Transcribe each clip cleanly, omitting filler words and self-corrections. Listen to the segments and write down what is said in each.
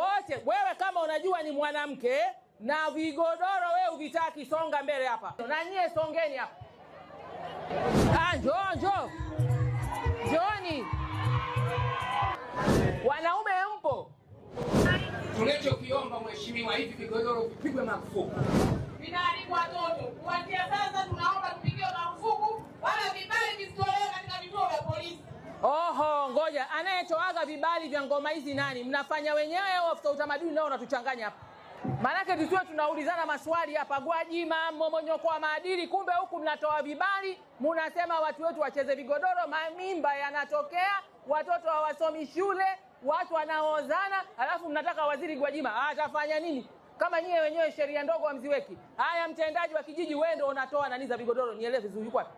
wote. Wewe kama unajua ni mwanamke na vigodoro wewe uvitaki, songa mbele hapa. Na nyie songeni hapa. Njoo. Johnny. Wanaume mpo? Tunachokiomba mheshimiwa, hivi vigodoro vipigwe marufuku. Vinaharibu watoto. Kuanzia sasa tunaomba tupigwe marufuku, wala vibali visitolewe katika vituo vya polisi. Oho, ngoja. Anayetoaga vibali vya ngoma hizi nani? Mnafanya wenyewe au afisa utamaduni nao unatuchanganya hapa? Maanake tusiwe tunaulizana maswali hapa, Gwajima, mmomonyoko wa maadili, kumbe huku mnatoa vibali, mnasema watu wetu wacheze vigodoro, mamimba yanatokea, watoto hawasomi shule, watu wanaozana, alafu mnataka waziri Gwajima atafanya nini? Kama nyie wenyewe sheria ndogo hamziweki. Haya, mtendaji wa kijiji, wewe ndio unatoa nani za vigodoro, nieleze vizuri yuko wapi?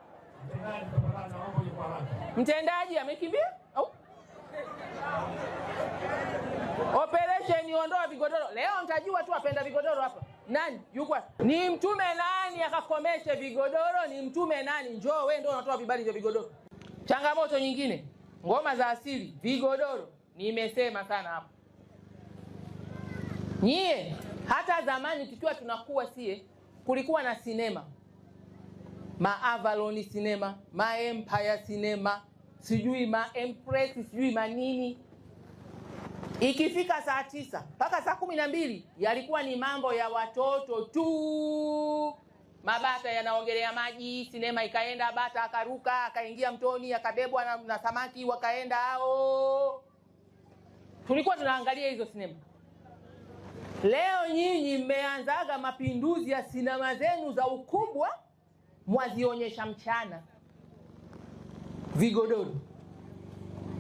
Mtendaji amekimbia au? Operation ondoa vigodoro. Leo mtajua tu apenda vigodoro hapa. Nani? Yuko wapi? Ni mtume nani akakomeshe vigodoro? Ni mtume nani? Njoo wewe ndio unatoa vibali vya vigodoro. Changamoto nyingine, ngoma za asili, vigodoro. Nimesema sana hapa. Nyie, hata zamani tukiwa tunakuwa kulikuwa na sinema. Ma Avalon sinema, Ma Empire sinema, sijui Ma Empress, sijui manini. Ikifika saa 9 mpaka saa 12 yalikuwa ni mambo ya watoto tu. Mabata yanaogelea maji, sinema ikaenda, bata akaruka, akaingia mtoni, akabebwa na samaki wakaenda hao. Tulikuwa tunaangalia hizo sinema. Leo nyinyi mmeanzaga mapinduzi ya sinema zenu za ukubwa, mwazionyesha mchana. Vigodoro.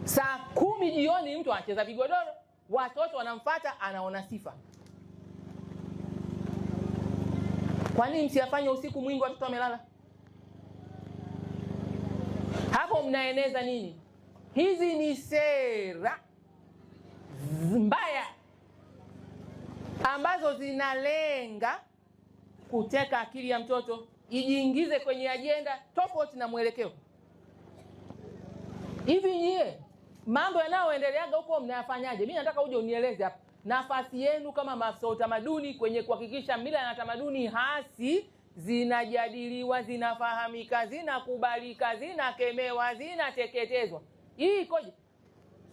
Saa 10 jioni mtu anacheza vigodoro, watoto wanamfuata, anaona sifa. Kwa nini msiyafanye usiku mwingi watoto wamelala? Hapo mnaeneza nini? Hizi ni sera mbaya ambazo zinalenga kuteka akili ya mtoto ijiingize kwenye ajenda tofauti na mwelekeo. Hivi nyie mambo yanayoendeleaga huko mnayafanyaje? Mimi nataka uje unieleze hapa. Nafasi yenu kama maafisa utamaduni kwenye kuhakikisha mila na tamaduni hasi zinajadiliwa, zinafahamika, zinakubalika, zinakemewa, zinateketezwa. Hii ikoje?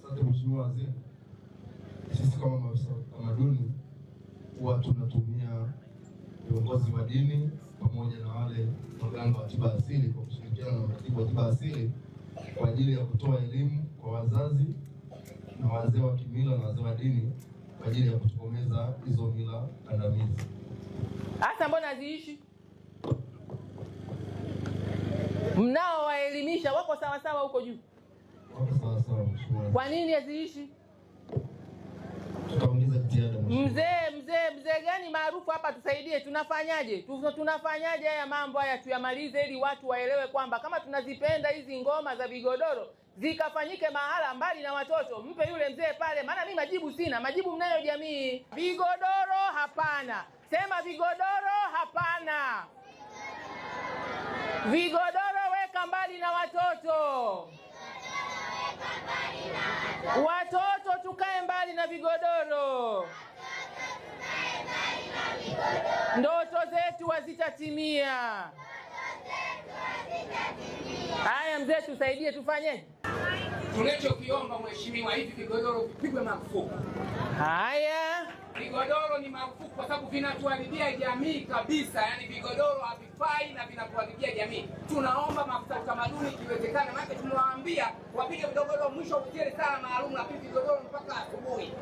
Asante mheshimiwa waziri. Sisi kama maafisa utamaduni huwa tunatumia viongozi wa dini pamoja na wale waganga wa tiba asili kwa kushirikiana na matibu wa tiba asili kwa ajili ya kutoa elimu kwa wazazi na wazee wa kimila na wazee wa dini kwa ajili ya kutokomeza hizo mila kandamizi. Hata mbona ziishi? Mnao waelimisha wako sawa sawa huko juu. Wako sawa sawa mheshimiwa. Kwa nini haziishi? Tutaongeza jitihada mheshimiwa. Mzee gani maarufu hapa tusaidie, tunafanyaje? Tunafanyaje haya mambo haya tuyamalize ili watu waelewe kwamba kama tunazipenda hizi ngoma za vigodoro zikafanyike mahala mbali na watoto. Mpe yule mzee pale, maana mimi majibu sina. Majibu mnayo jamii. Vigodoro hapana. Sema vigodoro hapana. Vigodoro weka mbali na watoto. Watoto tukae mbali na vigodoro. Ndoto zetu hazitatimia. Haya mzee tusaidie, tufanyeje? Tunachokiomba mheshimiwa, hivi vigodoro vipigwe marufuku. Haya. Vigodoro ni marufuku kwa sababu vinatuharibia jamii kabisa. Yaani vigodoro havifai na vinatuharibia jamii. Tunaomba maafisa utamaduni ikiwezekana, maana tumewaambia wapige vigodoro mwisho usile saa maalum na pige vigodoro mpaka asubuhi.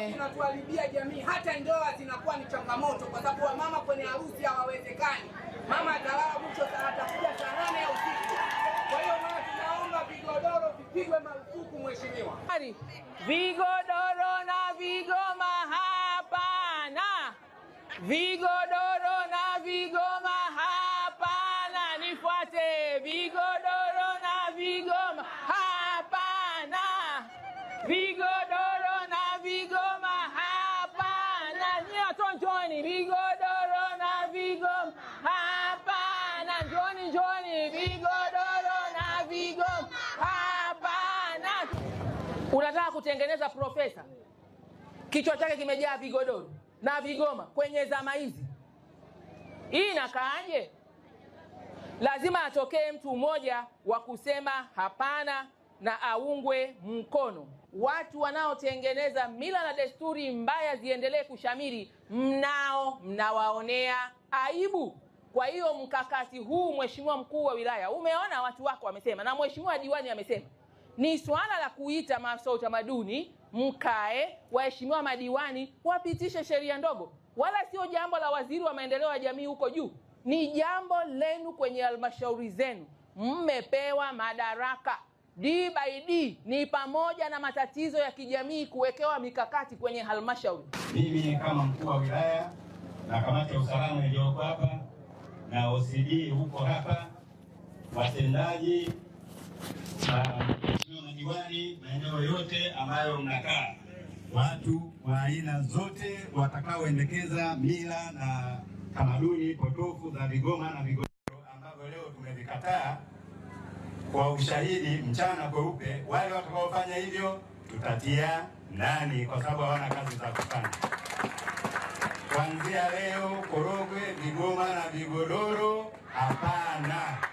Vinatuharibia jamii, hata ndoa zinakuwa ni changamoto kwa sababu wamama kwenye harusi hawawezekani. Mama atalala mwisho atakuja saa 8 ya usiku. Kwa hiyo maana tunaomba vigodoro vipigwe marufuku mheshimiwa. Vigodoro na vigoma hapana. Vigodoro na vigoma hapana. Nifuate. Vigodoro na vigoma hapana. Vigodoro na vigoma hapana. Njoni. Vigodoro na vigoma hapana. Njoni. Vigodoro na vigoma hapana. Unataka kutengeneza profesa? kichwa chake kimejaa vigodoro na vigoma kwenye zama hizi. Hii inakaaje? Lazima atokee mtu mmoja wa kusema hapana na aungwe mkono. Watu wanaotengeneza mila na desturi mbaya ziendelee kushamiri, mnawaonea aibu. Kwa hiyo mkakati huu, Mheshimiwa Mkuu wa Wilaya, umeona watu wako wamesema, na Mheshimiwa Diwani amesema, ni swala la kuita maafisa wa utamaduni, mkae, waheshimiwa madiwani wapitishe sheria ndogo, wala sio jambo la waziri wa maendeleo ya jamii huko juu. Ni jambo lenu kwenye halmashauri zenu, mmepewa madaraka. D by D ni pamoja na matatizo ya kijamii kuwekewa mikakati kwenye halmashauri. Mimi kama mkuu wa wilaya na kamati ya usalama iliyoko hapa na OCD huko hapa, watendaji na madiwani, maeneo yote ambayo mnakaa, watu wa aina zote watakaoendekeza mila na tamaduni potofu za vigoma na vigodoro ambavyo leo tumevikataa kwa ushahidi mchana kweupe, wale watakaofanya hivyo tutatia ndani, kwa sababu hawana kazi za kufanya. Kuanzia leo Korogwe vigoma na vigodoro hapana.